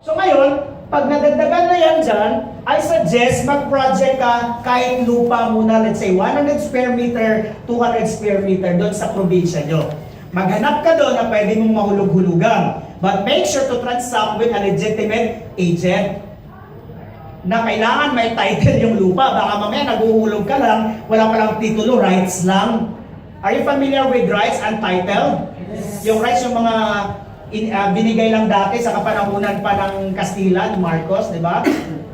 So ngayon, pag nadagdagan na yan dyan, I suggest mag-project ka kahit lupa muna, let's say 100 square meter, 200 square meter doon sa probinsya nyo. Maghanap ka doon na pwede mong mahulog-hulugan. But make sure to transact with a legitimate agent na kailangan may title yung lupa. Baka mamaya naguhulog ka lang, wala palang titulo, rights lang. Are you familiar with rights and title? Yes. Yung rights yung mga binigay lang dati sa kapanahunan pa ng Kastila, ni Marcos, di ba?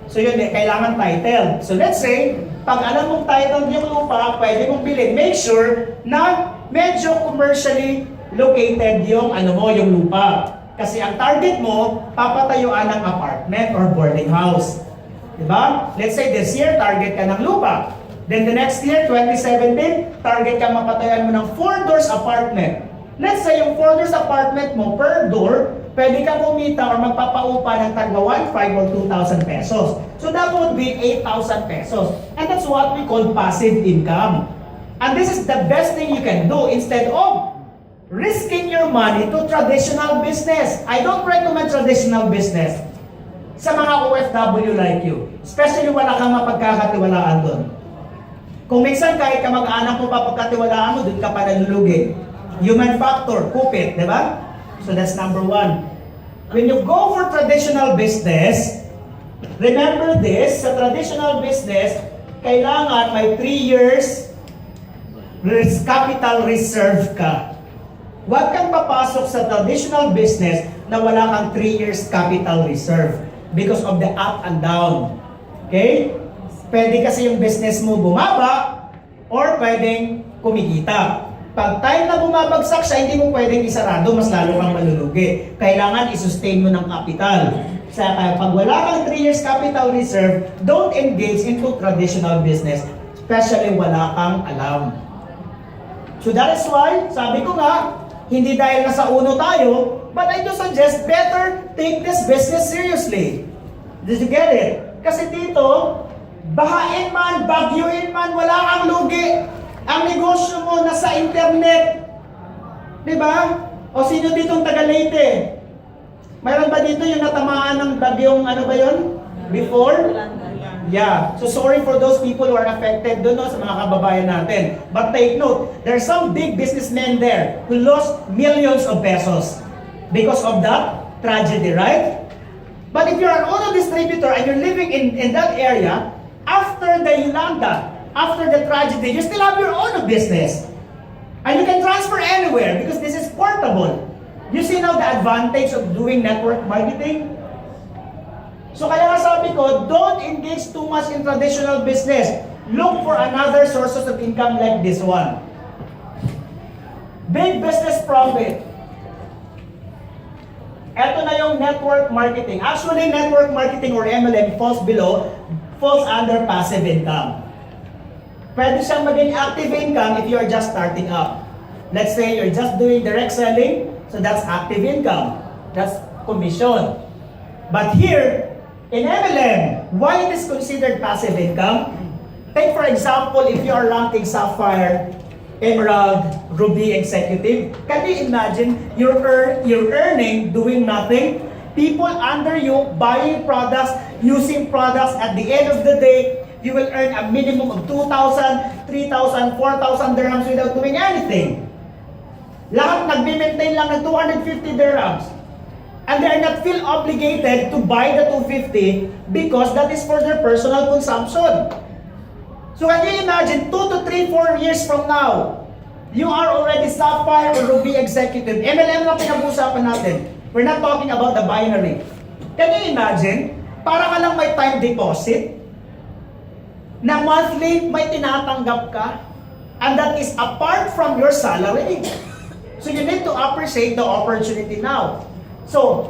So yun, kailangan title. So let's say, pag alam mong title yung lupa, pwede mong bilhin. Make sure na medyo commercially located yung yung lupa. Kasi ang target mo, papatayuan ng apartment or boarding house. Diba? Let's say this year, target ka ng lupa. Then the next year, 2017, target ka mapatayuan mo ng 4 doors apartment. Let's say yung 4 doors apartment mo, per door, pwede kang kumita or magpapaupa ng tagwa 1,500 or 2,000 pesos. So that would be 8,000 pesos. And that's what we call passive income. And this is the best thing you can do instead of risking your money to traditional business. I don't recommend traditional business sa mga OFW like you. Especially wala kang mapagkakatiwalaan doon. Kung minsan kahit ka mag-anak mo papagkatiwalaan mo, doon ka pa nalulugi. Human factor, kupit, di ba? So that's number 1. When you go for traditional business, remember this, sa traditional business, kailangan may 3 years capital reserve ka. Huwag kang papasok sa traditional business na wala kang 3 years capital reserve because of the up and down. Okay? Pwede kasi yung business mo bumaba or pwedeng kumikita. Pag time na bumabagsak siya, hindi mo pwedeng isarado, mas lalo kang malulugi. Kailangan i-sustain mo ng capital. Kaya pag wala kang 3 years capital reserve, don't engage into traditional business, especially wala kang alam. So that is why, sabi ko nga, hindi dahil nasa uno tayo, but I do suggest better take this business seriously. Did you get it? Kasi dito, bahain man, bagyuin man, wala kang lugi. Ang negosyo mo nasa internet. Diba? O sino ditong taga Leyte? Mayroon ba dito yung natamaan ng bagyong ano ba yun? Before? Yeah. So sorry for those people who are affected doon sa mga kababayan natin. But take note, there are some big businessmen there who lost millions of pesos because of that tragedy, right? But if you're an auto distributor and you're living in that area, after the Yolanda, after the tragedy, you still have your own business. And you can transfer anywhere because this is portable. You see now the advantage of doing network marketing? So kaya nga sabi ko, don't engage too much in traditional business. Look for another sources of income like this one. Big business profit. Ito na yung network marketing. Actually, network marketing or MLM falls under passive income. Pwede siyang maging active income if you are just starting up. Let's say you're just doing direct selling, so that's active income. That's commission. But here, in MLM, why it is considered passive income? Take for example, if you are ranking Sapphire, Emerald, Ruby Executive, can you imagine you're earning doing nothing? People under you buying products, using products. At the end of the day, you will earn a minimum of 2,000, 3,000, 4,000 dirhams without doing anything. Lahat nagme-maintain lang ng 250 dirhams. And they are not feel obligated to buy the 250 because that is for their personal consumption. So can you imagine 2 to 3, 4 years from now, you are already Sapphire or Ruby Executive. MLM na pinag-usapan natin. We're not talking about the binary. Can you imagine? Para ka lang may time deposit na monthly may tinatanggap ka, and that is apart from your salary. So you need to appreciate the opportunity now. So,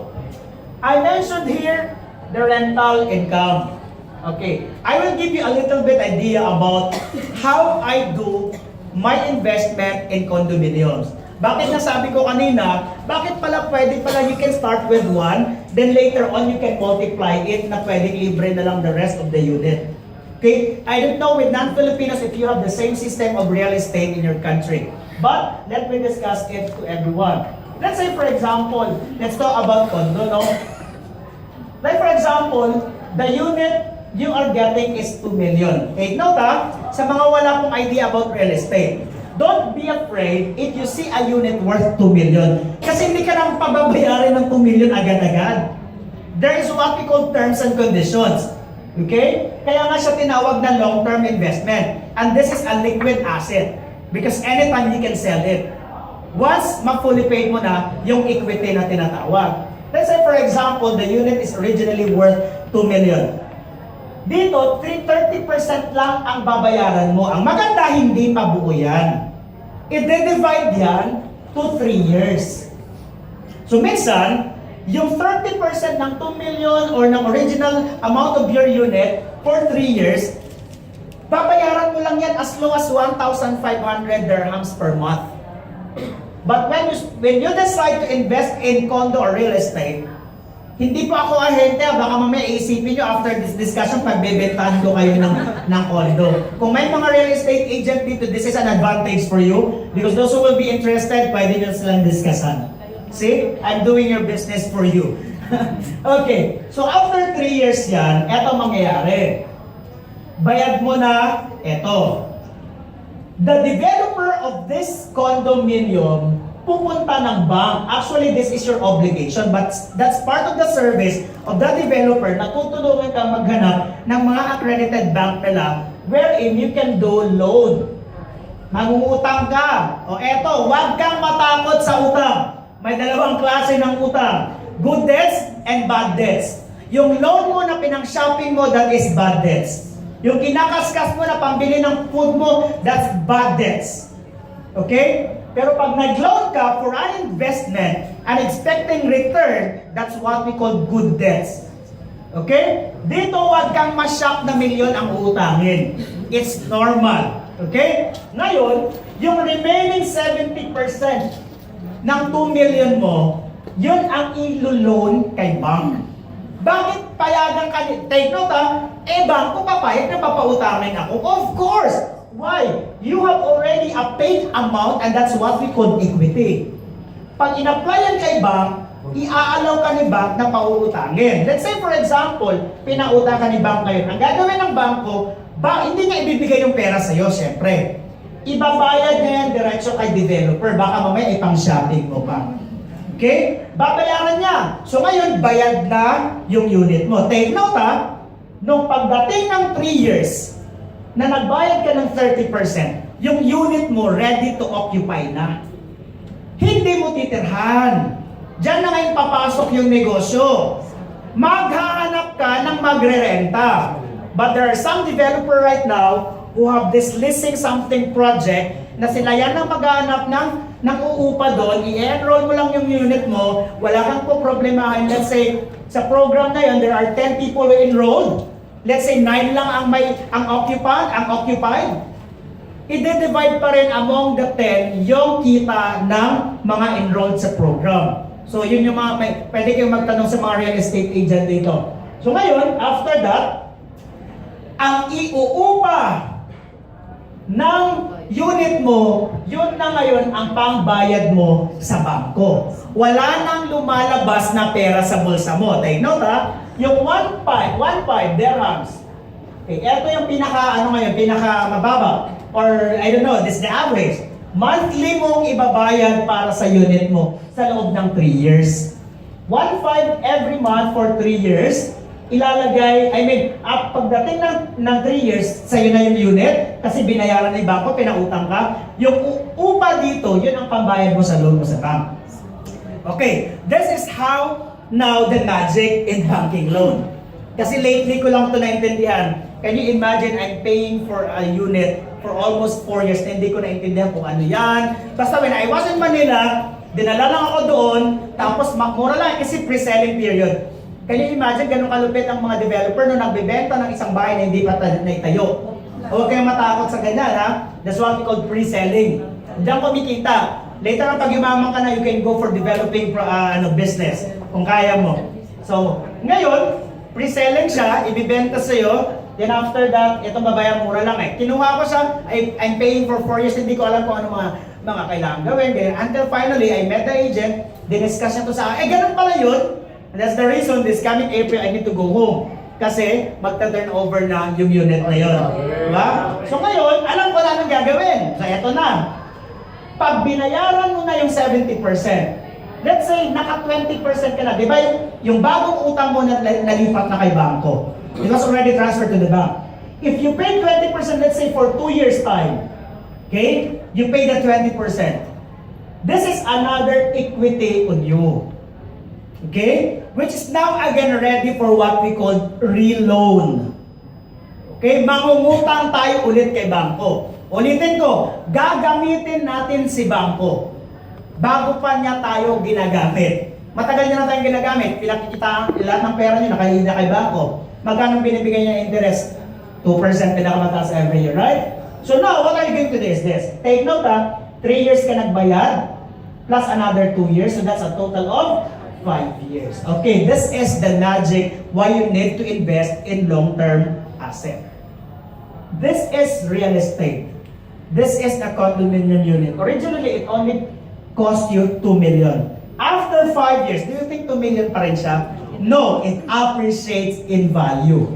I mentioned here the rental income. Okay, I will give you a little bit idea about how I do my investment in condominiums. Bakit nasabi ko kanina, bakit pala pwede pala you can start with one, then later on you can multiply it na pwedeng libre na lang the rest of the unit. Okay, I don't know with non-Filipinos if you have the same system of real estate in your country. But let me discuss it to everyone. Let's say for example, let's talk about condo, no? Like for example, the unit you are getting is 2 million. Take note sa mga wala pong idea about real estate. Don't be afraid if you see a unit worth 2 million. Kasi hindi ka nang pababayarin ng 2 million agad-agad. There is what we call terms and conditions. Okay? Kaya nga siya tinawag na long-term investment. And this is a liquid asset. Because anytime you can sell it. Once ma-fully paid mo na yung equity na tinatawag. Let's say for example, the unit is originally worth 2 million. Dito, 30% lang ang babayaran mo. Ang maganda, hindi pa buo yan. I-divide yan to 3 years. So minsan, yung 30% ng 2 million or ng original amount of your unit for 3 years, babayaran mo lang yan as low as 1,500 dirhams per month. But when you decide to invest in condo or real estate, hindi po ako ahente, baka mamaya isipin nyo after this discussion, pagbebentahan ko kayo ng condo. Kung may mga real estate agent dito, this is an advantage for you because those who will be interested, pwede nyo silang discussan. See? I'm doing your business for you. Okay, so after 3 years yan, eto mangyayari. Bayad mo na, eto. The developer of this condominium pupunta ng bank. Actually, this is your obligation, but that's part of the service of the developer na tutulungan ka maghanap ng mga accredited bank nila wherein you can do loan. Mangungutang ka. O eto, huwag kang matakot sa utang. May dalawang klase ng utang. Good debts and bad debts. Yung loan mo na pinang-shopping mo, that is bad debts. Yung kinakaskas mo na pambili ng food mo, that's bad debts. Okay? Pero pag nag-loan ka for an investment and expecting return, that's what we call good debts. Okay? Dito, huwag kang ma-shock na milyon ang uutangin. It's normal. Okay? Ngayon, yung remaining 70% ng 2 million mo, yun ang ilo-loan kay bank. Bakit payagan ka? Take note bangko papayag na papautangin ako? Of course! Why? You have already a paid amount and that's what we call equity. Pag in-applyan kay bank, i-aalaw ka ni bank na pauutangin. Let's say for example, pinautang ka ni bank ngayon. Ang gagawin ng bangko, hindi niya ibibigay yung pera sa'yo, syempre. Ibabayad niya yan diretso kay developer. Baka mamaya ipang-shopping mo pa. Okay? Babayaran niya. So ngayon, bayad na yung unit mo. Take note nung pagdating ng 3 years, na nagbayad ka ng 30%, yung unit mo ready to occupy na. Hindi mo titirhan. Diyan na ngayon papasok yung negosyo. Maghahanap ka ng magre-renta. But there are some developer right now who have this leasing something project na sila yan ang maghahanap ng uupa doon, i-enroll mo lang yung unit mo, wala kang po problemahin. Let's say, sa program na yun, there are 10 people who enrolled. Let's say 9 lang ang occupied. I-divide pa rin among the 10 yung kita ng mga enrolled sa program. So yun yung pwede kayong magtanong sa mga real estate agent dito. So ngayon, after that, ang iuupa ng unit mo, yun na ngayon ang pangbayad mo sa bangko. Wala nang lumalabas na pera sa bulsa mo. Take note yung 1.5 dirhams. Okay, ito yung pinaka mababa. Or I don't know, this is the average. Monthly mong ibabayad para sa unit mo sa loob ng 3 years. 1.5 every month for 3 years. Ilalagay, pagdating ng 3 years, sa'yo na yung unit, kasi binayaran ng bangko, pinautang ka. Yung upa dito, yun ang pambayad mo sa loan mo sa bank. Okay, this is how now the magic in banking loan. Kasi lately ko lang ito naintindihan. Can you imagine I'm paying for a unit for almost 4 years na hindi ko naintindihan kung ano yan. Basta when I was in Manila, dinala lang ako doon, tapos mura lang kasi pre-selling period. Can you imagine ganun kalupit ang mga developer nung nagbebenta ng isang bahay na hindi pa naitayo? Huwag kayong matakot sa ganyan That's what we call pre-selling. Diyan kumikita. Later pag yumaman ka na, you can go for developing business kung kaya mo. So, ngayon, pre-selling siya, ibibenta sa'yo, then after that, itong babayan mura lang Kinuha ko siya, I'm paying for 4 years, hindi ko alam kung ano mga kailangan gawin. Until finally, I met the agent, diniscuss niya to sa akin, ganun pala yun. And that's the reason this coming April, I need to go home. Kasi magta-turnover na yung unit na yun. Diba? So ngayon, alam ko na anong gagawin. So eto na. Pag binayaran mo na yung 70%, let's say, naka 20% ka na. Di ba yung bagong utang mo na nalipat na kay bangko? It was already transferred to the bank. If you pay 20%, let's say for 2 years time, okay, you pay the 20%. This is another equity on you. Okay? Which is now again ready for what we call reloan. Okay? Mangungutang tayo ulit kay bangko. Ulitin ko, gagamitin natin si bangko bago pa niya tayo ginagamit. Matagal niya na tayong ginagamit. Pinakikita lahat ng pera niyo nakalina kay bangko. Magkano binibigay niya interest? 2% pinakamataas every year, right? So now, what are you going to do is this. Take note 3 years ka nagbayad plus another 2 years. So that's a total of 5 years. Okay, this is the magic why you need to invest in long-term asset. This is real estate. This is a condominium unit. Originally, it only cost you 2 million. After 5 years, do you think 2 million pa rin siya? No, it appreciates in value.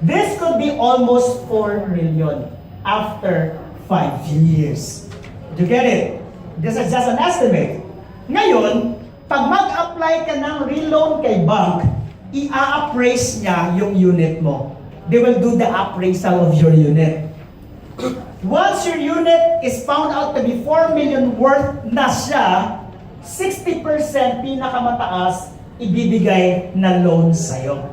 This could be almost 4 million after 5 years. Do you get it? This is just an estimate. Ngayon, pag mag-apply ka ng reloan kay bank, i-appraise niya yung unit mo. They will do the appraisal of your unit. Once your unit is found out to be 4 million worth na siya, 60% pinakamataas ibibigay na loan sa'yo.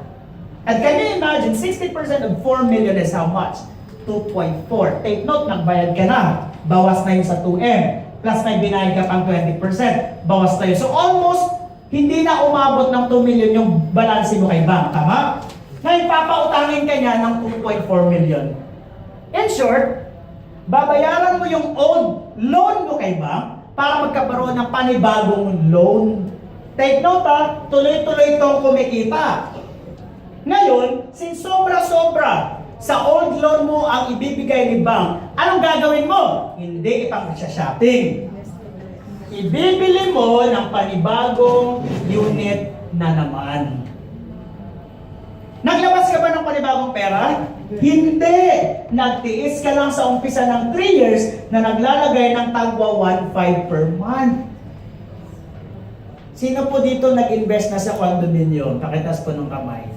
And can you imagine, 60% of 4 million is how much? 2.4. Take note, nagbayad ka na. Bawas na yun sa 2M. Plus may binayad ka pang 20%, bawas tayo. So almost, hindi na umabot ng 2 million yung balanse mo kay bank, tama? Ngayon, papautangin ka niya ng 2.4 million. In short, babayaran mo yung old loan mo kay bank para magkabaroon ng panibagong loan. Take note tuloy-tuloy itong kumikita. Ngayon, since sobra-sobra sa old loan mo ang ibibigay ni bank, anong gagawin mo? Hindi ipang shopping. Ibibili mo ng panibagong unit na naman. Naglabas ka ba ng panibagong pera? Hindi! Nagtiis ka lang sa umpisa ng 3 years na naglalagay ng tagwa 1.5 per month. Sino po dito nag-invest na sa condominium? Pakitas po ng kamay.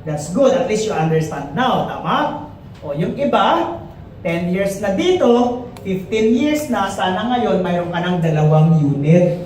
That's good. At least you understand now. Tama? O yung iba, 10 years na dito, 15 years na, sana ngayon mayroon ka ng 2 unit.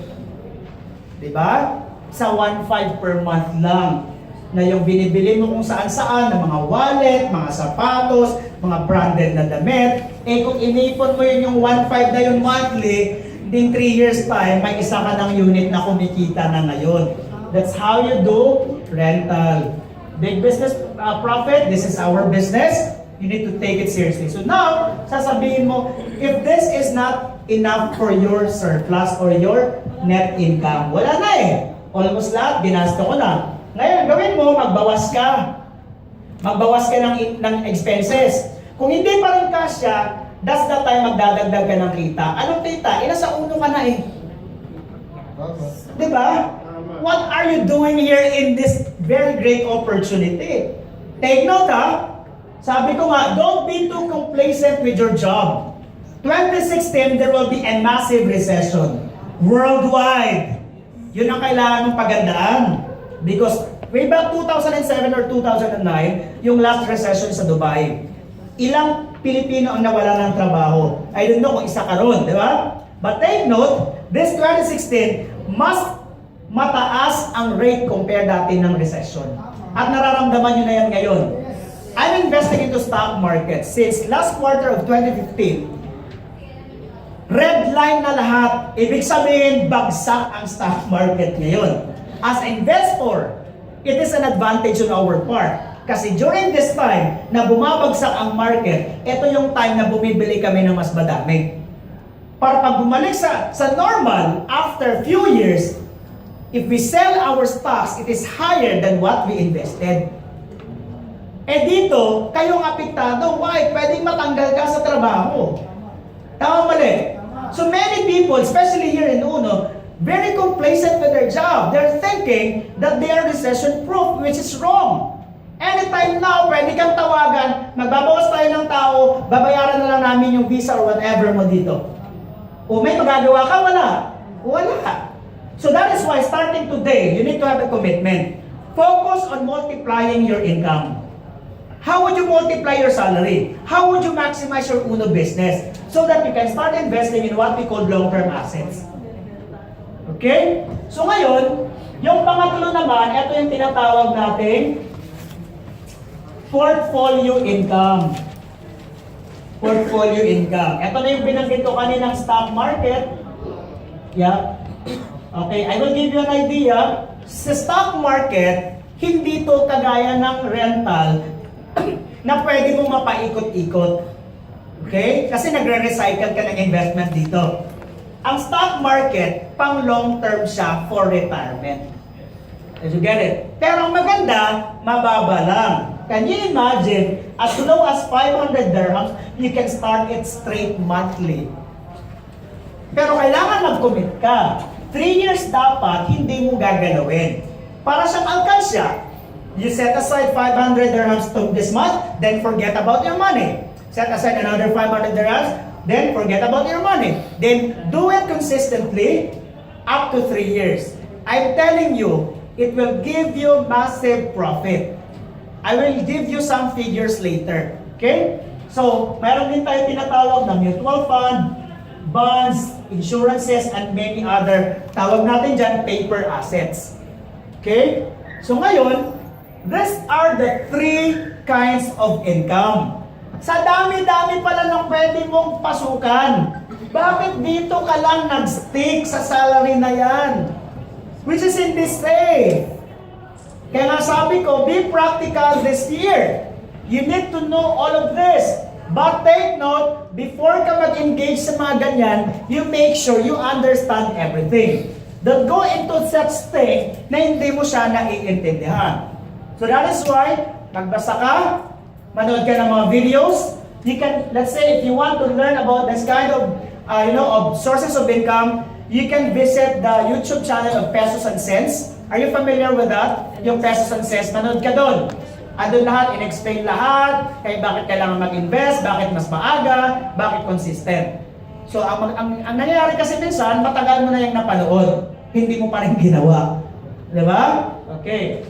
Diba? Sa 1.5 per month lang. Na yung binibili mo kung saan-saan, na mga wallet, mga sapatos, mga branded na damit. Eh kung inipon mo yun yung 1.5 na yun monthly, in 3 years time, may isa ka ng unit na kumikita na ngayon. That's how you do rental. Big business profit, this is our business. You need to take it seriously. So now, sasabihin mo, if this is not enough for your surplus or your net income, wala na eh. Almost lahat, ginasto ko na. Ngayon, gawin mo, magbawas ka. Magbawas ka ng expenses. Kung hindi pa rin kasya, that's the time magdadagdag ka ng kita. Anong kita? Nasa uno ka na eh. Diba? What are you doing here in this very great opportunity? Take note Sabi ko nga, don't be too complacent with your job. 2016, there will be a massive recession. Worldwide. Yun ang kailangan mong pagandaan. Because way back 2007 or 2009, yung last recession sa Dubai, ilang Pilipino ang nawala ng trabaho. I don't know kung isa ka ron, di ba? But take note, this 2016, mas mataas ang rate compare dati ng recession. At nararamdaman nyo na yan ngayon. I'm investing into stock market since last quarter of 2015. Red line na lahat. Ibig sabihin, bagsak ang stock market ngayon. As an investor, it is an advantage on our part. Kasi during this time na bumabagsak ang market, ito yung time na bumibili kami ng mas madami. Para pag bumalik sa normal, after few years, if we sell our stocks, it is higher than what we invested. Eh dito, kayong apektado, why? Pwedeng matanggal ka sa trabaho. Tama mali? So many people, especially here in Uno, very complacent with their job. They're thinking that they are recession-proof, which is wrong. Anytime now, pwede kang tawagan, magbabawas tayo ng tao, babayaran na lang namin yung visa or whatever mo dito. O may magagawa ka, wala. Wala. So that is why starting today, you need to have a commitment. Focus on multiplying your income. How would you multiply your salary? How would you maximize your Uno business so that you can start investing in what we call long-term assets? Okay? So ngayon, yung pangatlo naman, ito yung tinatawag nating portfolio income. Portfolio income. Ito na yung binanggit ko kaninang stock market. Yeah. Okay, I will give you an idea. Sa stock market, hindi to kagaya ng rental na pwede mo mapaikot-ikot. Okay? Kasi nagre-recycle ka ng investment dito. Ang stock market, pang long-term siya for retirement. Did you get it? Pero ang maganda, mababa lang. Can you imagine, as low as 500 dirhams, you can start it straight monthly. Pero kailangan mag-commit ka. 3 years dapat, hindi mo gagalawin. Para siyang alkansya. You set aside 500 dirhams to this month, then forget about your money. Set aside another 500 dirhams, then forget about your money. Then do it consistently up to 3 years. I'm telling you, it will give you massive profit. I will give you some figures later. Okay? So, meron din tayo tinatawag na mutual fund, bonds, insurances, and many other, tawag natin dyan, paper assets. Okay? So ngayon, these are the 3 kinds of income. Sa dami-dami pala ng pwede mong pasukan. Bakit dito ka lang nag-stick sa salary na yan? Which is in this way. Kaya nga sabi ko, be practical this year. You need to know all of this. But take note, before ka mag-engage sa mga ganyan, you make sure you understand everything. Don't go into such thing na hindi mo siya naiintindihan. So that is why, magbasa ka, manood ka ng mga videos. You can, let's say, if you want to learn about this kind of, of sources of income, you can visit the YouTube channel of Pesos and Cents. Are you familiar with that? Yung Pesos and Cents, manood ka doon. Andun lahat, in-explain lahat, kaya bakit kailangan mag-invest, bakit mas maaga, bakit consistent. So, ang nangyayari kasi minsan, matagal mo na yung napanood. Hindi mo pa rin ginawa. Di ba? Okay.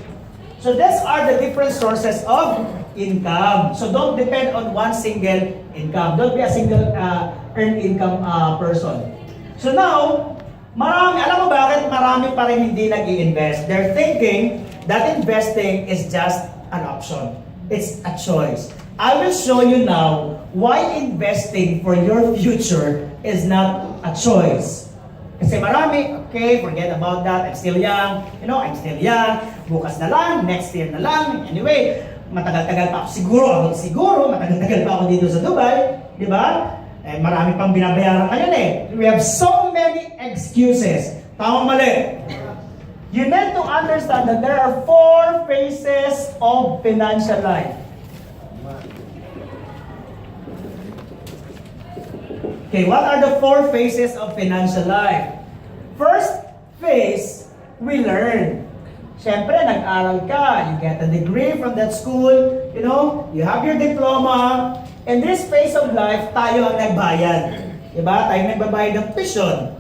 So, these are the different sources of income. So, don't depend on one single income. Don't be a single earned income person. So now, alam mo bakit marami pa rin hindi nag-i-invest? They're thinking that investing is just an option. It's a choice. I will show you now why investing for your future is not a choice. Kasi marami, okay, forget about that. I'm still young. I'm still young. Bukas na lang, next year na lang. Anyway, matagal-tagal pa ako siguro, matagal-tagal pa ako dito sa Dubai. Di ba? Eh, marami pang binabayaran ngayon eh. We have so many excuses. Tama mali. You need to understand that there are 4 phases of financial life. Okay, what are the 4 phases of financial life? First phase, we learn. Siyempre, nag-aral ka, you get a degree from that school, you have your diploma. In this phase of life, tayo ang nagbayad. Diba? Tayo nagbabayad ng tuition.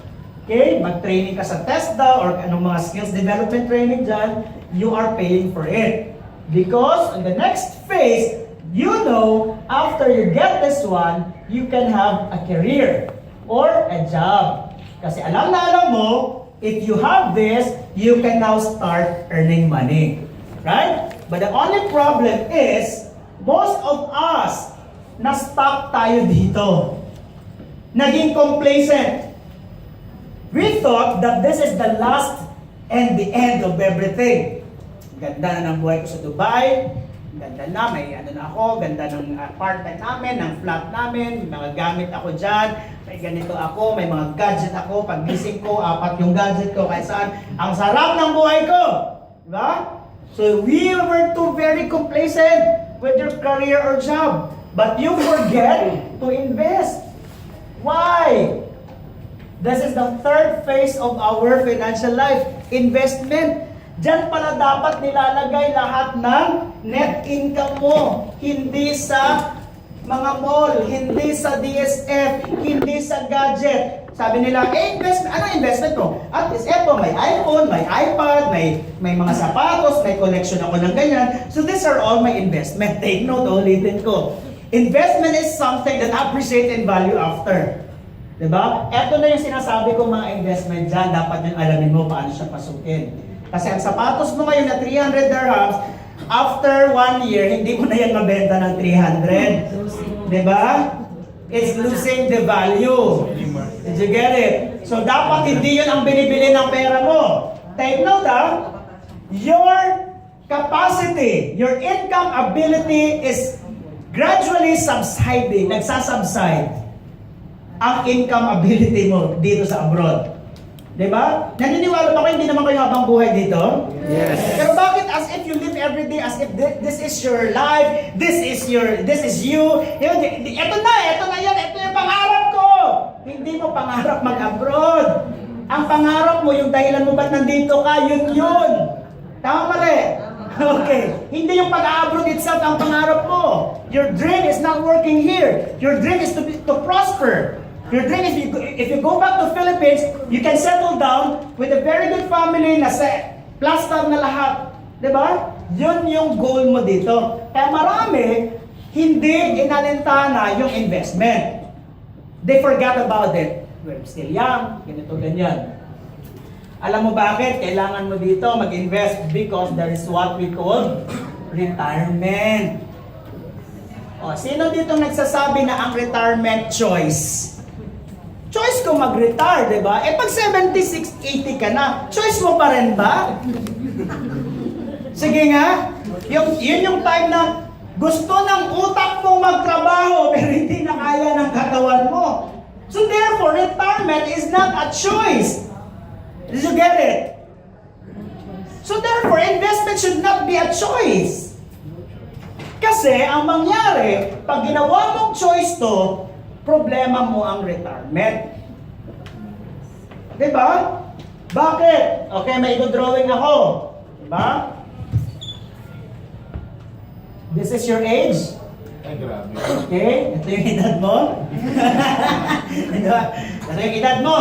Okay? Mag-training ka sa TESDA or anong mga skills development training dyan, you are paying for it. Because in the next phase, after you get this one, you can have a career or a job. Kasi alam mo, if you have this, you can now start earning money. Right? But the only problem is, most of us, na-stuck tayo dito. Naging complacent. We thought that this is the last and the end of everything. Ganda na ng buhay ko sa Dubai. Ganda na, may ganda ng apartment namin, ng flat namin, may mga gamit ako dyan, may ganito ako, may mga gadget ako, pag-gising ko, 4 yung gadget ko, kahit saan. Ang sarap ng buhay ko! Diba? So we were too very complacent with your career or job. But you forget to invest. Why? This is the third phase of our financial life, investment. Diyan pala dapat nilalagay lahat ng net income mo, hindi sa mga mall, hindi sa DSF, hindi sa gadget. Sabi nila, investment, ano investment mo? At least eto, may iPhone, may iPad, may mga sapatos, may collection ako ng ganyan. So these are all my investment. Take note, ulitin ko. Investment is something that appreciate and value after. Diba? Eto na yung sinasabi ko mga investment dyan. Dapat yung alamin mo paano siya pasukin. Kasi ang sapatos mo ngayon na 300 dirhams, after 1 year, hindi mo na yan mabenta ng 300. Diba? It's losing the value. Did you get it? So dapat hindi yun ang binibili ng pera mo. Take note your capacity, your income ability is gradually subsiding, nagsasubside ang income ability mo dito sa abroad. Diba? Naniniwala ba kayo hindi naman kayo habang buhay dito? Yes. Pero bakit as if you live every day as if this is your life, this is you. Ito na yan, ito yung pangarap ko. Hindi mo pangarap mag-abroad. Ang pangarap mo, yung dahilan mo ba't nandito ka, yun. Tama mali? Okay. Hindi yung pag-abroad itself ang pangarap mo. Your dream is not working here. Your dream is to prosper. Your dream is if you go back to Philippines, you can settle down with a very good family na plaster na lahat. Diba? Yun yung goal mo dito. Kaya marami, hindi inalintana yung investment. They forgot about it. We're still young, ganito, ganyan. Alam mo bakit? Kailangan mo dito mag-invest because there is what we call retirement. O, sino dito nagsasabi na ang retirement choice? Choice ko mag-retire, di ba? Pag 76, 80 ka na, choice mo pa rin ba? Sige nga, yun yung time na gusto ng utak mong magtrabaho pero hindi na kaya ng katawan mo. So therefore, retirement is not a choice. Did you get it? So therefore, investment should not be a choice. Kasi ang mangyari, pag ginawa mong choice to, problema mo ang retirement. Diba? Bakit? Okay, may drawing ako. Diba? This is your age? Ay, grabe. Okay, ito yung edad mo. Diba? Ito yung edad mo.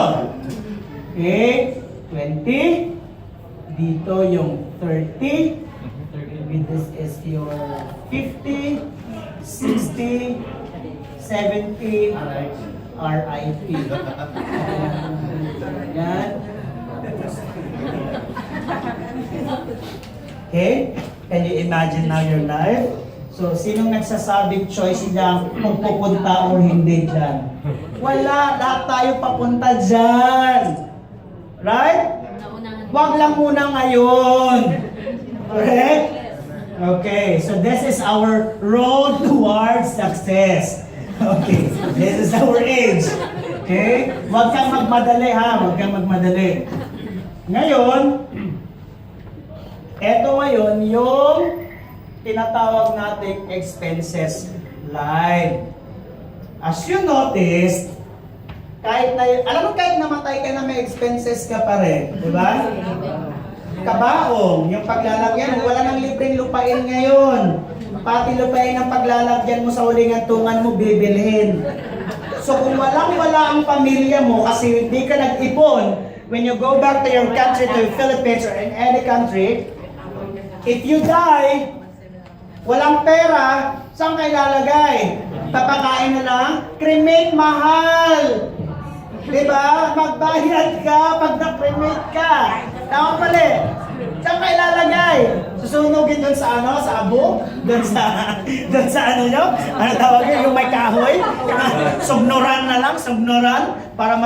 Okay, 20. Dito yung 30. Maybe this is your 50, 60, 70, RIP. Yan. Okay? Can you imagine now your life? So, sinong nagsasabing choice niya kung pupunta o hindi dyan? Wala. Lahat tayo papunta dyan. Right? Wag lang muna ngayon. Correct? Okay. So, this is our road towards success. Okay, this is our age. Okay? Huwag kang magmadali ha, huwag kang magmadali. Ngayon, eto ngayon yung tinatawag nating expenses line. As you noticed, alam mo kahit namatay ka na may expenses ka pa rin, di ba? Kabaong, yung paglalagyan, wala nang libreng lupain ngayon. Pati lupain ang paglalagyan mo sa huling hantungan mo, bibilhin. So kung walang-wala ang pamilya mo kasi hindi ka nag-ipon, when you go back to your country, to the Philippines or in any country, if you die, walang pera, saan kayo lalagay? Papakain na lang? Cremate, mahal! Diba? Magbayad ka pag na-cremate ka. Tama pala eh. Saan kayo lalagay? Susunugin doon sa ano? Sa abo? Doon sa ano nyo? Ano tawag yun? Yung may kahoy? Subnoran na lang? Subnoran? Para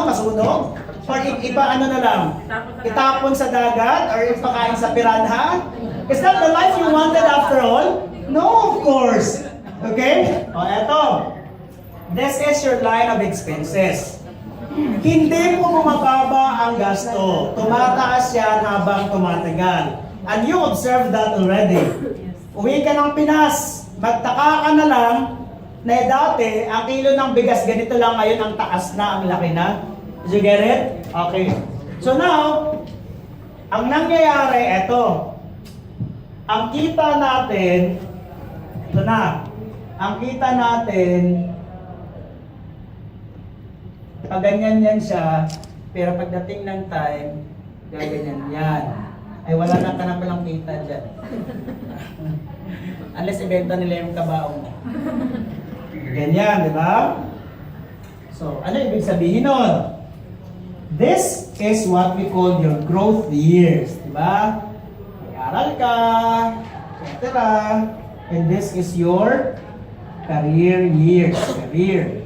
masunog? Or ipa-ano na lang? Itapon sa dagat? Or ipakain sa piranha? Is that the life you wanted after all? No, of course. Okay? O, eto. This is your line of expenses. Hindi po bumababa ang gasto. Tumataas yan habang tumatagal. And you observe that already. Uwi ka ng Pinas, magtaka ka na lang, Na dati, ang kilo ng bigas, ganito lang ngayon, ang taas na, ang laki na. Did you get it? Okay. So now, ang nangyayari, eto. Ang kita natin, ito na. Ang kita natin, pag ganyan yan siya, pero pagdating ng time, gaganyan yan. Ay wala na ka na palang kita dyan. Unless ibenta nila yung kabaong mo. Ganyan, di ba? So, ano ibig sabihin nun? This is what we call your growth years. Di ba? Mag-aral ka, etc. And this is your career years. Career.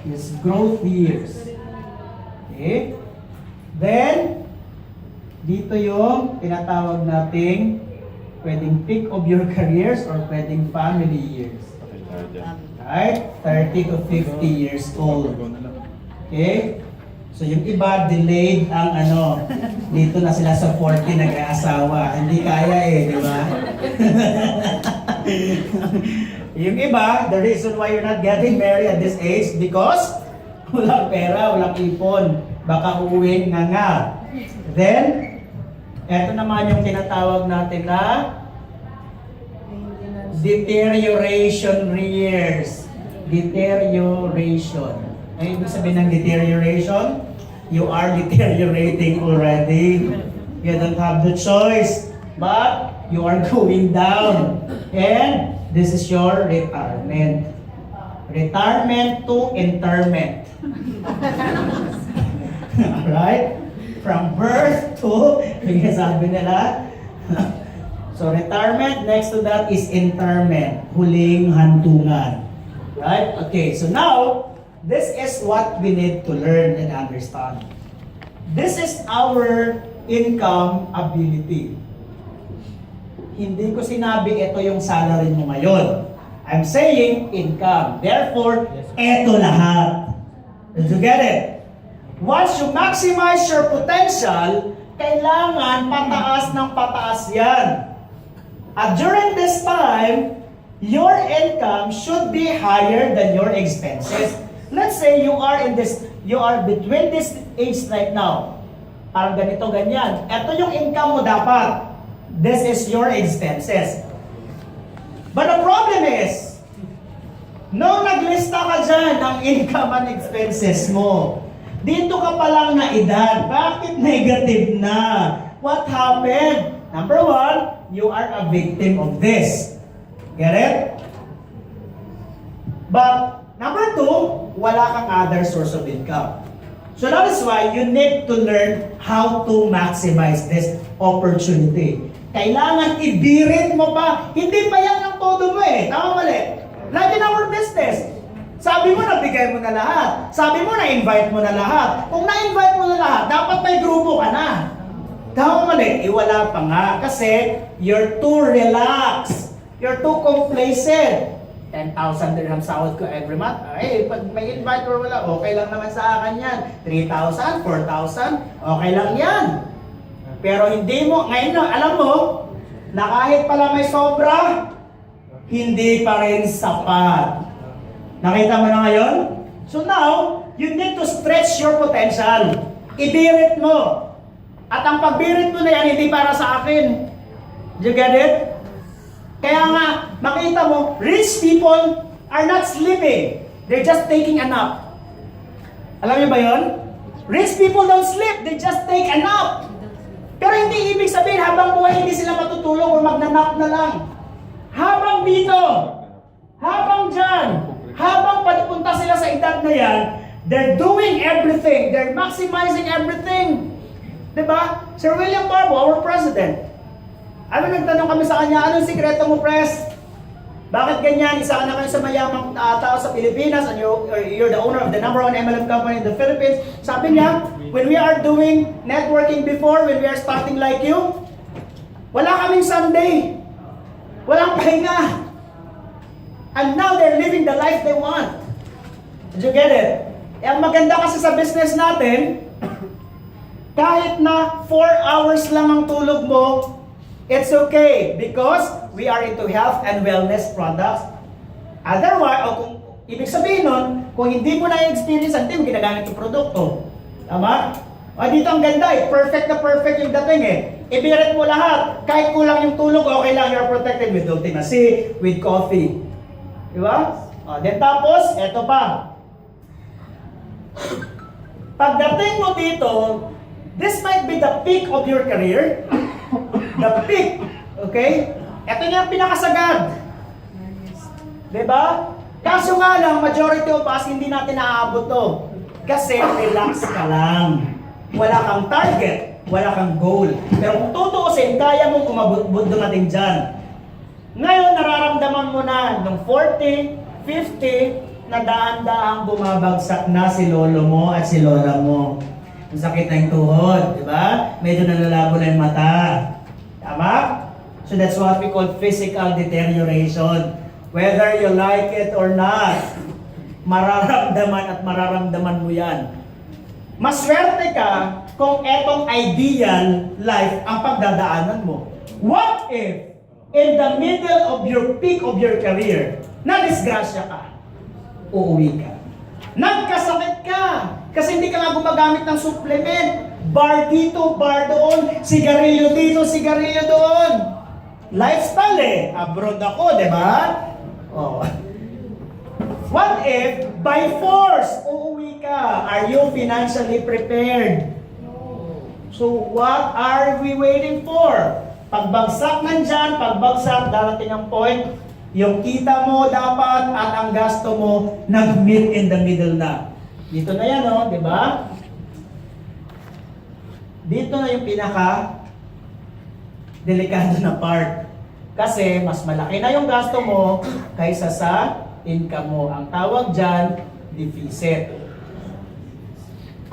Is growth years. Okay? Then, dito yung tinatawag nating pwedeng peak of your careers or pwedeng family years. Right? 30 to 50 years old. Okay? So yung iba, delayed ang dito na sila sa 40 nag-aasawa. Hindi kaya di ba? Yung iba, the reason why you're not getting married at this age, because walang pera, walang ipon. Baka uuwi nga. Then, eto naman yung tinatawag natin na deterioration years. Deterioration. Ano ibig sabihin ng deterioration? You are deteriorating already. You don't have the choice. But, you are going down. And, this is your retirement. Retirement to interment. Alright? From birth to, yung sabi nila. So, retirement, next to that is interment. Huling hantungan. Right? Okay, so now, this is what we need to learn and understand. This is our income ability. Hindi ko sinabi ito yung salary mo ngayon. I'm saying income. Therefore, ito lahat. Did you get it? Once you maximize your potential, kailangan pataas ng pataas yan. At during this time, your income should be higher than your expenses. Let's say you are between this age right now. Parang ganito, ganyan. Ito yung income mo dapat. This is your expenses. But the problem is, nung naglista ka dyan ng income and expenses mo, dito ka pa lang na edad. Bakit negative na? What happened? Number one, you are a victim of this. Get it? But, number two, wala kang other source of income. So that is why you need to learn how to maximize this opportunity. Kailangan ibirit mo pa. Hindi pa yan ang todo mo Tama mali? Like in our business. Sabi mo, nabigay mo na lahat. Sabi mo, na-invite mo na lahat. Kung na-invite mo na lahat, dapat may grupo ka na. Tama mali? Wala pa nga. Kasi, you're too relaxed. You're too complacent. 10,000 dirham sahod ko every month. Pag may invite or wala, okay lang naman sa akin yan. 3,000, 4,000, okay lang yan. Pero hindi mo, ngayon na, alam mo, na kahit pala may sobra, hindi pa rin sapat. Nakita mo na ngayon? So now, you need to stretch your potential. Ibirit mo. At ang pagbirit mo na yan, hindi para sa akin. Do you get it? Kaya nga, makita mo, rich people are not sleeping. They're just taking a nap. Alam niyo ba yun? Rich people don't sleep, they just take a nap. Pero hindi ibig sabihin, habang buhay hindi sila matutulog o magnanap na lang. Habang dito, habang dyan, habang papunta sila sa edad na yan, they're doing everything. They're maximizing everything. Diba? Sir William Barbo, our president, nagtanong kami sa kanya, anong sikreto mo, Pres? Bakit ganyan? Isa ka na kayo sa mayamang tao sa Pilipinas and you're the owner of the #1 MLM company in the Philippines. Sabi niya, when we are doing networking before, when we are starting like you, wala kaming Sunday. Walang pahinga. And now they're living the life they want. Did you get it? Ang maganda kasi sa business natin, kahit na 4 hours lang ang tulog mo, it's okay because we are into health and wellness products. Otherwise, o kung ibig sabihin nun, kung hindi mo na experience, hindi mo ginagamit yung produkto. Tama? O dito ang ganda eh, perfect na perfect yung dating eh. Ibirit mo lahat, kahit kulang yung tulog, okay lang, you're protected with Ultima C, with coffee. Di ba? O, then tapos, eto pa. Pagdating mo dito, this might be the peak of your career. The peak. Okay? Ito niya ang pinakasagad. Diba? Kaso nga lang, majority of us, hindi natin naaabot to. Kasi relax ka lang. Wala kang target. Wala kang goal. Pero kung tutuusin, kaya mong umabot dumating dyan. Ngayon, nararamdaman mo na, nung 40, 50, na daan-daang bumabagsak na si lolo mo at si lola mo. Ang sakit na yung tuhod, di ba? Medyo nalalabo na yung mata. Tama? So that's what we call physical deterioration. Whether you like it or not, mararamdaman at mararamdaman mo yan. Maswerte ka kung etong ideal life ang pagdadaanan mo. What if, in the middle of your peak of your career, na-disgrasya ka? Uuwi ka. Nagkasakit ka kasi hindi ka nga gumagamit ng supplement. Bar dito, bar doon, sigarilyo dito, sigarilyo doon. Lifestyle eh. Abroad ako, di ba? Oh. What if, by force, uuwi ka? Are you financially prepared? So what are we waiting for? Pagbagsak nandyan, pagbagsak, darating ang point, yung kita mo dapat at ang gasto mo nag-meet in the middle na. Dito na yan, oh, di ba? Dito na yung pinaka delikado na part. Kasi mas malaki na yung gasto mo kaysa sa income mo. Ang tawag dyan, deficit.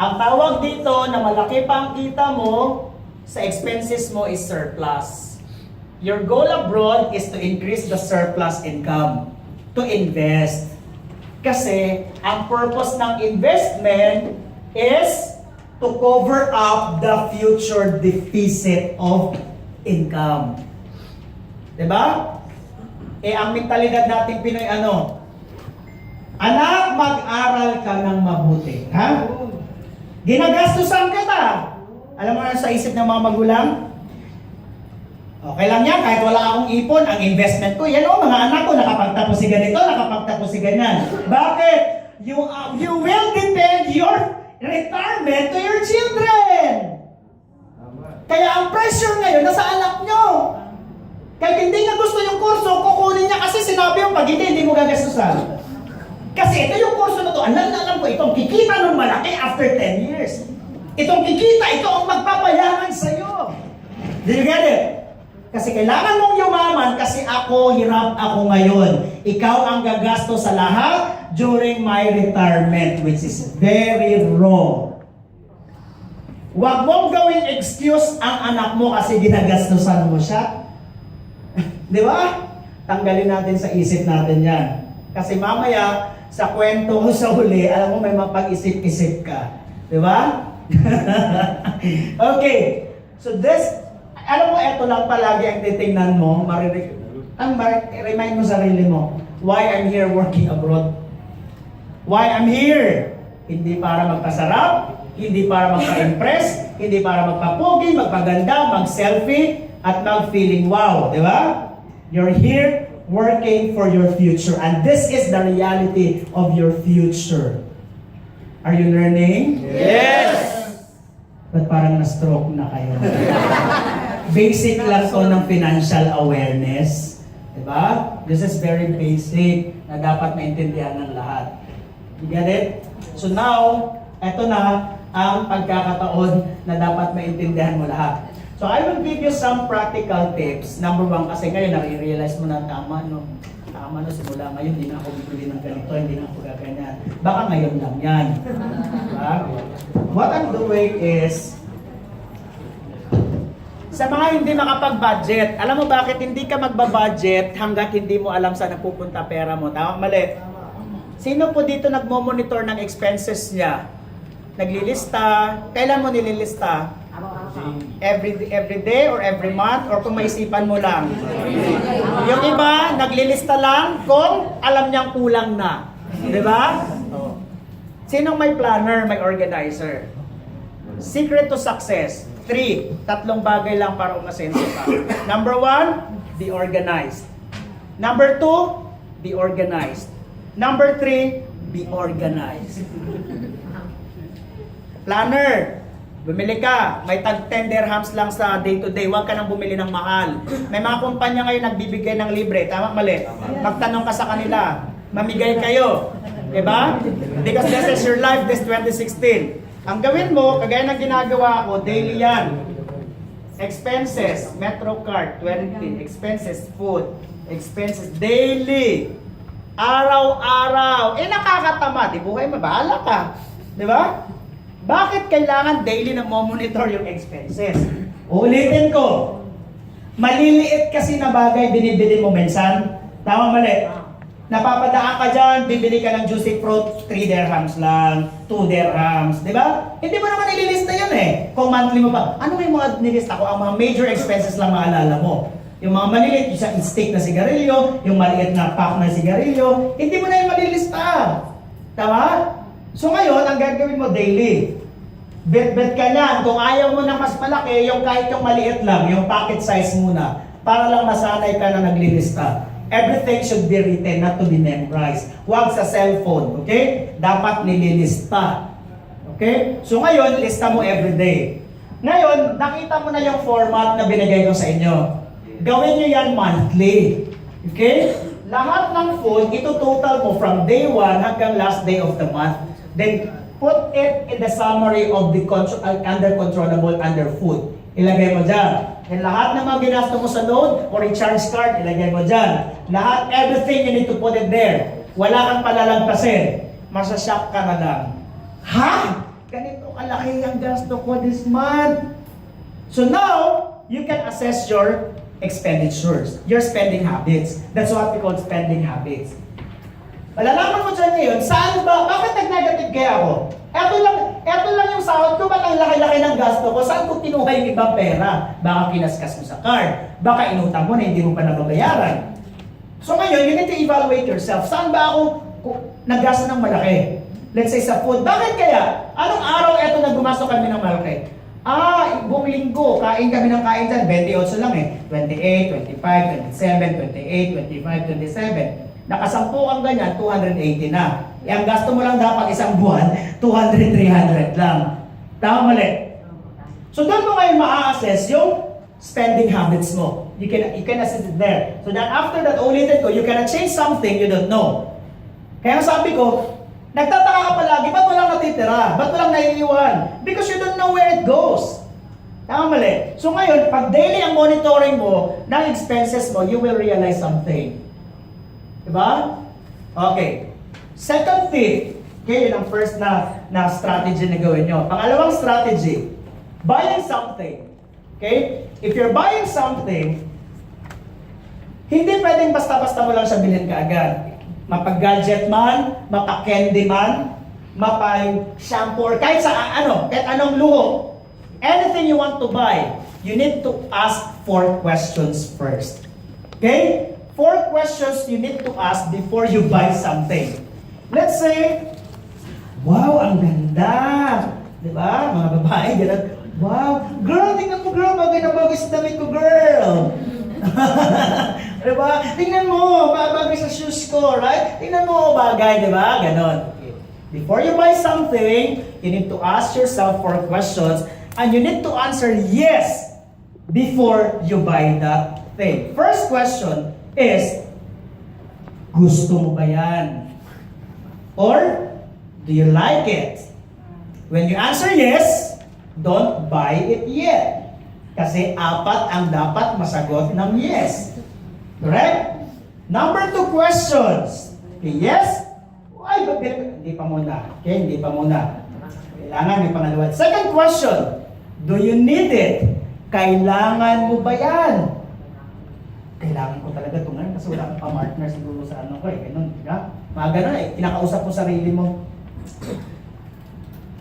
Ang tawag dito na malaki pa ang kita mo sa expenses mo is surplus. Your goal abroad is to increase the surplus income, to invest. Kasi ang purpose ng investment is to cover up the future deficit of income. Diba? Eh, ang mentalidad natin Pinoy ano? Anak, mag-aral ka ng mabuti. Ha? Ginagastusan kita. Alam mo na sa isip ng mga magulang? Okay lang yan, kahit wala akong ipon, ang investment ko, yan o, mga anak ko, nakapagtapos si ganito, nakapagtapos si ganyan. Bakit? You will depend your retirement to your children. Kaya ang pressure ngayon, nasa anak nyo. Kahit hindi niya gusto yung kurso, kukunin niya kasi sinabi yung pag hindi mo gagastusan. Kasi ito yung kurso na to, alam ko, itong kikita ng malaki after 10 years. Itong kikita, ito ang magpapayaman sa'yo. Do you get it? Kasi kailangan mong yumaman kasi ako, hirap ako ngayon. Ikaw ang gagasto sa lahat during my retirement, which is very wrong. Huwag mong gawing excuse ang anak mo kasi ginagastusan mo siya. Di ba? Tanggalin natin sa isip natin yan. Kasi mamaya, sa kwento mo sa huli, alam mo may mapag-isip-isip ka. Di ba? Okay. So this, alam mo, eto lang palagi ang titingnan mo, remind mo sarili mo, why I'm here working abroad? Why I'm here? Hindi para magpasarap, hindi para magpa-impress, hindi para magpapugi, magpaganda, mag-selfie, at mag-feeling wow, di ba? You're here working for your future, and this is the reality of your future. Are you learning? Yes! Ba't parang na-stroke na kayo? Basic lang to ng financial awareness. Diba? This is very basic na dapat maintindihan ng lahat. You get it? So now, eto na ang pagkakataon na dapat maintindihan mo lahat. So I will give you some practical tips. Number one, kasi ngayon nare-realize mo na tama, no? Tama na, simula ngayon, hindi na ako bibili ng ganito, hindi na ako gaganyan. Baka ngayon lang yan. Diba? What I'm doing is, sa mga hindi makapag-budget, alam mo bakit hindi ka magba-budget hanggat hindi mo alam saan napupunta pera mo? Tama, mali. Sino po dito nagmo-monitor ng expenses niya? Naglilista? Kailan mo nililista? Every day or every month or kung maisipan mo lang. Yung iba, naglilista lang kung alam niyang kulang na. Di ba? Sinong may planner, may organizer? Secret to success. 3 bagay lang para umasenso ka. Number 1, be organized. Number 2, be organized. Number 3, be organized. Planner. Bumili ka, may tag 10 dirhams lang sa day-to-day, huwag ka nang bumili ng mahal. May mga kumpanya ngayon nagbibigay ng libre, tama mali? Magtanong ka sa kanila, mamigay kayo. Diba? Because this is your life, this 2016. Ang gawin mo, kagaya ng ginagawa ko, daily yan. Expenses, MetroCard, 20. Expenses, food. Expenses, daily. Araw-araw. Nakakatama. Di buhay, mabahala ka. Diba? Bakit kailangan daily na monitor yung expenses? Ulitin ko. Maliliit kasi na bagay binibili mo minsan. Tama mali? Napapadaan ka dyan, bibili ka ng juicy fruit, 3 dirhams lang, 2 dirhams, di ba? Hindi mo naman ililista yan eh. Kung monthly mo pa, ano yung mga nilista ko? Ang mga major expenses lang maalala mo. Yung mga maliliit, yung sa stick na sigarilyo, yung maliit na pack na sigarilyo, hindi mo na yung malilista. Tama? So ngayon, ang gagawin mo daily. Bet-bet ka niyan. Kung ayaw mo na mas malaki, yung kahit yung maliit lang, yung packet size muna, para lang masanay ka na naglilista. Everything should be written, not to be memorized. Huwag sa cellphone, okay? Dapat nililista. Okay? So ngayon, lista mo everyday. Ngayon, nakita mo na yung format na binigay ko sa inyo. Gawin nyo yan monthly. Okay? Lahat ng food, ito total mo from day 1 hanggang last day of the month. Then, put it in the summary of the under controllable under food. Ilagay mo dyan. And lahat ng mga ginasto mo sa loan or recharge card, ilagay mo dyan. Lahat, everything you need to put it there. Wala kang palalagpasin. Masashock ka na lang. Ha? Ganito kalaki ang gasto ko this month. So now, you can assess your expenditures, your spending habits. That's what we call spending habits. Malalaman mo dyan ngayon, saan ba, bakit nag-negative kaya ako? Eto lang yung sahod ko, ba't ang laki-laki ng gasto ko? Saan ko kinuha yung ibang pera? Baka kinaskas mo sa card, baka inutang mo na hindi mo pa nababayaran. So ngayon, you need to evaluate yourself. Saan ba ako naggasto ng malaki? Let's say sa food. Bakit kaya? Anong araw eto na gumasto kami ng malaki? Buong linggo, kain kami ng kain dyan, 28 lang eh. 28, 25, 27, 28, 25, 27. Nakasampu ang ganyan, 280 na. Ang gasto mo lang dapat isang buwan, 200, 300 lang. Tama mali? So doon mo ngayon maa-assess yung spending habits mo. You can assess it there. So then after that, ulitin ko, you cannot change something you don't know. Kaya sabi ko, nagtataka ka palagi, ba't walang natitira? Ba't walang naiiwan? Because you don't know where it goes. Tama mali? So ngayon, pag daily ang monitoring mo ng expenses mo, you will realize something. Diba? Okay. Second tip, okay, yun ang first na strategy na gawin nyo. Pangalawang strategy, buying something. Okay? If you're buying something, hindi pwedeng basta-basta mo lang siya bilhin kaagad. Mapag-gadget man, mapa-candy man, mapa-shampoo, or kahit anong luho. Anything you want to buy, you need to ask 4 questions first. Okay? 4 questions you need to ask before you buy something. Let's say, wow, ang ganda! Diba? Mga babae, gano'n. Wow, girl, tingnan mo girl, bagay na bagay sa damit ko, girl! Diba? Tingnan mo, bagay sa shoes ko, right? Tingnan mo, bagay, diba? Ganon. Before you buy something, you need to ask yourself 4 questions and you need to answer yes before you buy that thing. First question is, gusto mo ba yan? Or, do you like it? When you answer yes, don't buy it yet. Kasi 4 ang dapat masagot ng yes. Correct? Number 2 questions. Okay, yes? Ay, hindi pa muna. Okay, hindi pa muna. Kailangan may pangalawa. Second question. Do you need it? Kailangan mo ba yan? Kailangan ko talaga ito ngayon kasi wala akong pa-partner siguro sa ano ko eh. Ganun, diba? Mga ganun eh. Kinakausap mo sarili mo.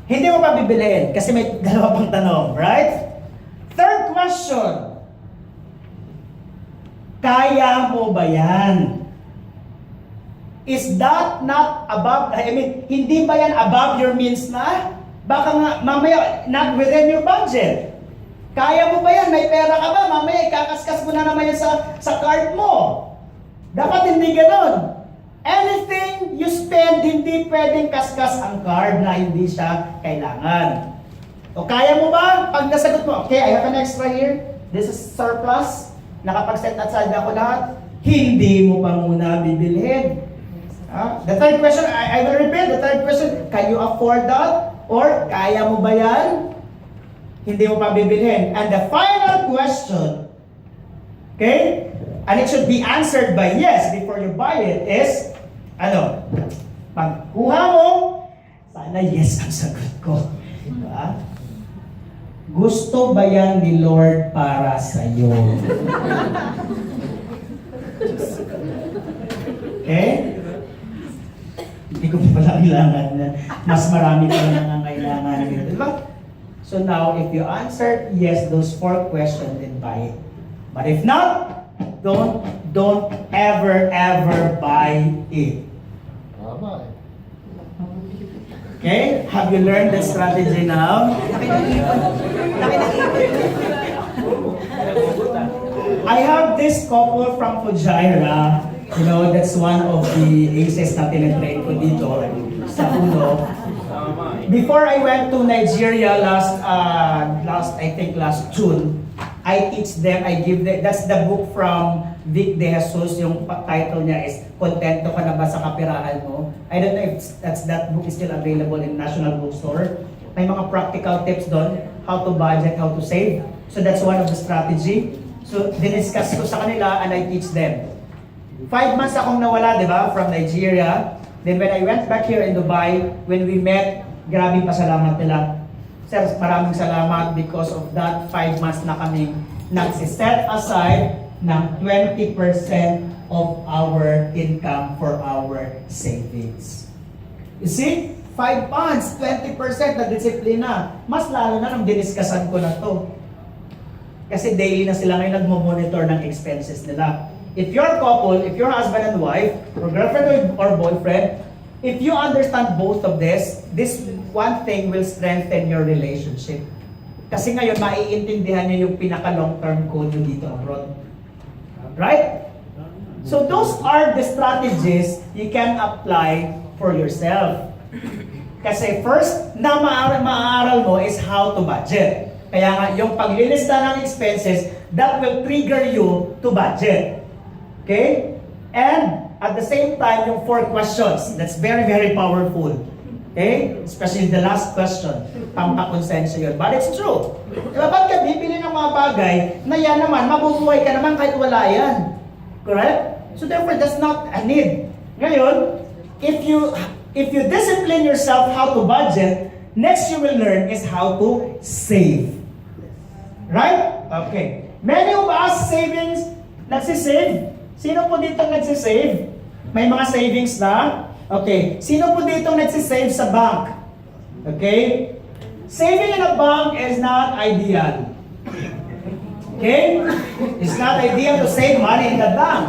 Hindi mo pa bibiliin kasi may 2 pang tanong, right? question. Kaya mo ba yan? Is that not above, hindi ba yan above your means na? Baka nga, mamaya, not within your budget. Kaya mo ba yan? May pera ka ba? Mamaya, ikakaskas mo na naman yan sa card mo. Dapat hindi ganon. Anything you spend, hindi pwedeng kaskas ang card na hindi siya kailangan. O kaya mo ba? Pag nasagot mo, okay, I have an extra here. This is surplus. Nakapag-set aside ako lahat. Hindi mo pa muna bibilhin. The third question, I will repeat. The third question, can you afford that? Or kaya mo ba yan? Hindi mo pa bibilhin. And the final question, okay, and it should be answered by yes before you buy it is, pagkuha mo, sana yes ang sagot ko. Diba? Gusto ba yan ni Lord para sa iyo? Okay? Hindi ko pala kailangan na mas marami pa nangangailangan nito. Diba? So now, if you answered yes, those 4 questions, then buy it. But if not, don't ever buy it. Okay? Have you learned the strategy now? I have this couple from Fujairah. You know, that's one of the aces na tinitrain ko dito sa Uno. Before I went to Nigeria last June, I teach them, I give them, that's the book from Vic De Jesus, yung title niya is Kontento Ka Na Ba Sa Kapirahan Mo? I don't know if that book is still available in National Bookstore. May mga practical tips doon, how to budget, how to save. So that's one of the strategy. So diniscuss ko sa kanila and I teach them. 5 months akong nawala, di ba, from Nigeria. Then when I went back here in Dubai, when we met, grabe pasalamat nila. Sir, maraming salamat because of that 5 months na kami nagsiset aside ng 20% of our income for our savings. You see, 5 months, 20% na disiplina. Mas lalo na nung diniskasan ko na to. Kasi daily na sila ngayon nagmo-monitor ng expenses nila. If you're a couple, if you're husband and wife, or girlfriend or boyfriend, if you understand both of this one thing will strengthen your relationship. Kasi ngayon, maiintindihan niyo yung pinaka-long-term goal nyo dito abroad. Right? So those are the strategies you can apply for yourself. Kasi first na maaaral mo is how to budget. Kaya nga, yung paglilista ng expenses, that will trigger you to budget. Okay? And at the same time, yung 4 questions. That's very, very powerful. Okay? Especially the last question. Pampakonsensya yun. But it's true. Diba, ba't ka bibili ng mga bagay na yan naman, mabubuhay ka naman kahit wala yan? Correct? So therefore, that's not a need. Ngayon, if you discipline yourself how to budget, next you will learn is how to save. Right? Okay. Many of us nagsisave. Sino po dito nagsisave? May mga savings na? Okay. Sino po dito nagsisave sa bank? Okay? Saving in a bank is not ideal. Okay? It's not ideal to save money in the bank.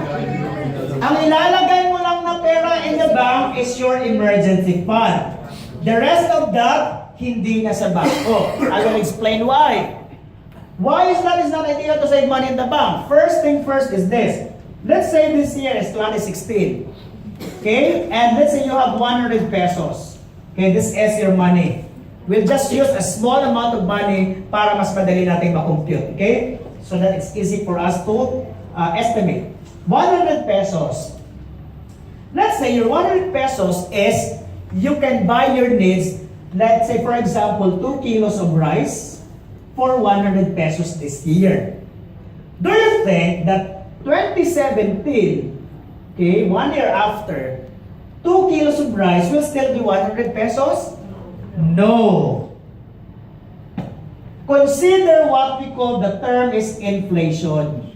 Ang ilalagay mo lang na pera in the bank is your emergency fund. The rest of that, hindi na sa bangko. I will explain why. Why is that not ideal to save money in the bank? First thing first is this. Let's say this year is 2016. Okay? And let's say you have 100 pesos. Okay, this is your money. We'll just use a small amount of money para mas madali natin ma-compute. Okay? So that it's easy for us to estimate. 100 pesos. Let's say your 100 pesos is, you can buy your needs, let's say for example, 2 kilos of rice for 100 pesos this year. Do you think that 2017, okay, 1 year after, 2 kilos of rice will still be 100 pesos? No. Consider what we call the term is inflation.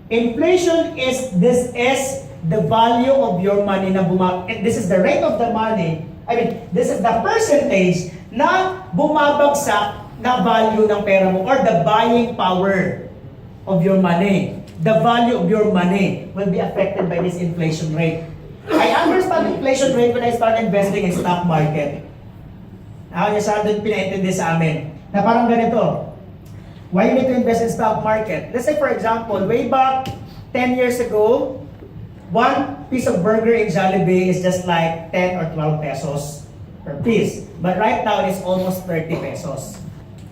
Inflation is, this is the value of your money na this is the rate of the money. I mean, this is the percentage na bumabagsak na value ng pera mo or the buying power of your money. The value of your money will be affected by this inflation rate. I understand inflation rate when I start investing in stock market. Ako niya sa doon pinaintindi sa amin na parang ganito. Why you need to invest in stock market? Let's say for example, way back 10 years ago, one piece of burger in Jollibee is just like 10 or 12 pesos per piece. But right now, it's almost 30 pesos.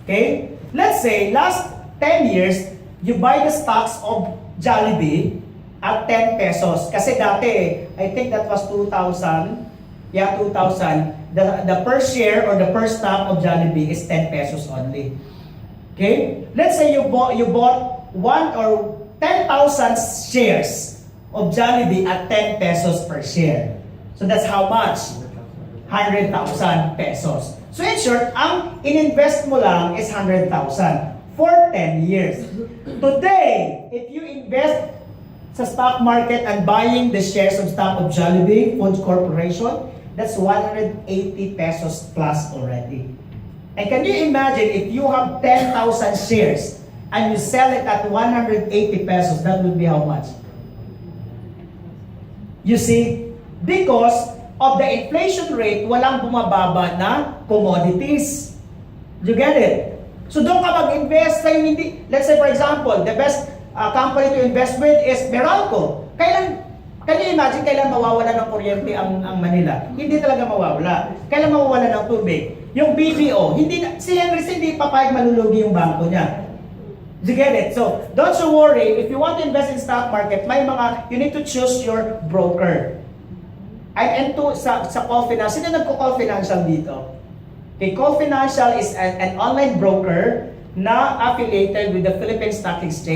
Okay? Let's say, last 10 years, you buy the stocks of Jollibee at 10 pesos. Kasi dati, I think that was 2,000. Yeah, 2,000. The per share or the per stock of Jollibee is 10 pesos only. Okay? Let's say you bought 1 or 10,000 shares of Jollibee at 10 pesos per share. So that's how much? 100,000 pesos. So in short, ang ininvest mo lang is 100,000 for 10 years. Today, if you invest sa stock market and buying the shares of stock of Jollibee Foods Corporation, that's 180 pesos plus already. And can you imagine if you have 10,000 shares and you sell it at 180 pesos, that would be how much? You see, because of the inflation rate, walang bumababa na commodities. You get it? So doon ka mag-invest sa hindi, let's say for example, the best company to invest with is Meralco. Can you imagine kailan mawawala ng kuryente ang Manila? Hindi talaga mawawala. Kailan mawawala ng tubig? Yung BPO, si Henry hindi papayag malulugi yung bangko niya. You get it? So, don't you worry. If you want to invest in stock market, you need to choose your broker. And sa CoFinance, sino nagko-CoFinancial dito? Okay, CoFinancial is an online broker na affiliated with the Philippine Stock Exchange.